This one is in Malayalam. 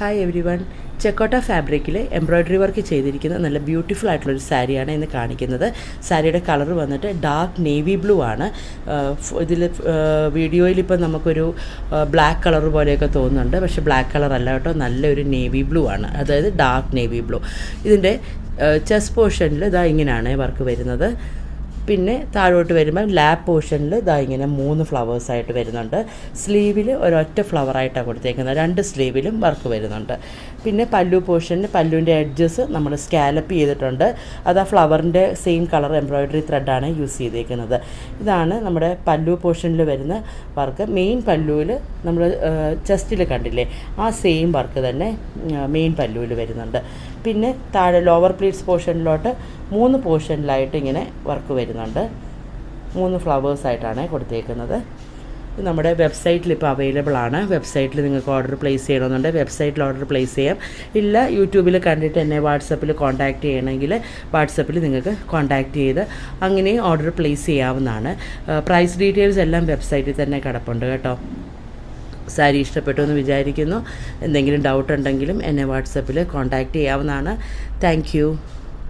ഹായ് എവരി വൺ, ചെക്കോട്ട ഫാബ്രിക്കിൽ എംബ്രോയ്ഡറി വർക്ക് ചെയ്തിരിക്കുന്ന നല്ല ബ്യൂട്ടിഫുൾ ആയിട്ടുള്ളൊരു സാരിയാണ് ഇന്ന് കാണിക്കുന്നത്. സാരിയുടെ കളർ വന്നിട്ട് ഡാർക്ക് നേവി ബ്ലൂ ആണ്. ഇതിൽ വീഡിയോയിൽ ഇപ്പോൾ നമുക്കൊരു ബ്ലാക്ക് കളർ പോലെയൊക്കെ തോന്നുന്നുണ്ട്, പക്ഷേ ബ്ലാക്ക് കളർ അല്ല കേട്ടോ, നല്ലൊരു നേവി ബ്ലൂ ആണ്, അതായത് ഡാർക്ക് നേവി ബ്ലൂ. ഇതിൻ്റെ ചെസ്റ്റ് പോർഷനിൽ ഇതാ ഇങ്ങനെയാണ് വർക്ക് വരുന്നത്. പിന്നെ താഴോട്ട് വരുമ്പോൾ ലാപ്പ് പോർഷനിൽ ഇതാ ഇങ്ങനെ 3 ഫ്ലവേഴ്സായിട്ട് വരുന്നുണ്ട്. സ്ലീവിൽ ഒരൊറ്റ ഫ്ലവറായിട്ടാണ് കൊടുത്തേക്കുന്നത്, 2 സ്ലീവിലും വർക്ക് വരുന്നുണ്ട്. പിന്നെ പല്ലു പോർഷനിൽ പല്ലുവിൻ്റെ എഡ്ജസ് നമ്മൾ സ്കാലപ്പ് ചെയ്തിട്ടുണ്ട്. അത് ആ ഫ്ലവറിൻ്റെ സെയിം കളർ എംബ്രോയ്ഡറി ത്രെഡാണ് യൂസ് ചെയ്തേക്കുന്നത്. ഇതാണ് നമ്മുടെ പല്ലു പോർഷനിൽ വരുന്ന വർക്ക്. മെയിൻ പല്ലുവിൽ നമ്മൾ ചെസ്റ്റിൽ കണ്ടില്ലേ, ആ സെയിം വർക്ക് തന്നെ മെയിൻ പല്ലുവിൽ വരുന്നുണ്ട്. പിന്നെ താഴെ ലോവർ പ്ലീറ്റ്സ് പോർഷനിലോട്ട് 3 പോർഷനിലായിട്ട് ഇങ്ങനെ വർക്ക് വരുന്നുണ്ട്. 3 ഫ്ലവേഴ്സായിട്ടാണ് കൊടുത്തേക്കുന്നത്. ഇത് നമ്മുടെ വെബ്സൈറ്റിൽ ഇപ്പോൾ അവൈലബിൾ ആണ്. വെബ്സൈറ്റിൽ നിങ്ങൾക്ക് ഓർഡർ പ്ലേസ് ചെയ്യണമെന്നുണ്ട്, വെബ്സൈറ്റിൽ ഓർഡർ പ്ലേസ് ചെയ്യാം. ഇല്ല യൂട്യൂബിൽ കണ്ടിട്ട് എന്നെ വാട്സപ്പിൽ കോൺടാക്റ്റ് ചെയ്യണമെങ്കിൽ വാട്സപ്പിൽ നിങ്ങൾക്ക് കോൺടാക്റ്റ് ചെയ്ത് അങ്ങനെ ഓർഡർ പ്ലേസ് ചെയ്യാവുന്നതാണ്. പ്രൈസ് ഡീറ്റെയിൽസ് എല്ലാം വെബ്സൈറ്റിൽ തന്നെ കിടപ്പുണ്ട് കേട്ടോ. സാരി ഇഷ്ടപ്പെട്ടു എന്ന് വിചാരിക്കുന്നു. എന്തെങ്കിലും ഡൗട്ട് ഉണ്ടെങ്കിലും എന്നെ വാട്സപ്പിൽ കോൺടാക്റ്റ് ചെയ്യാവുന്നതാണ്. Thank you.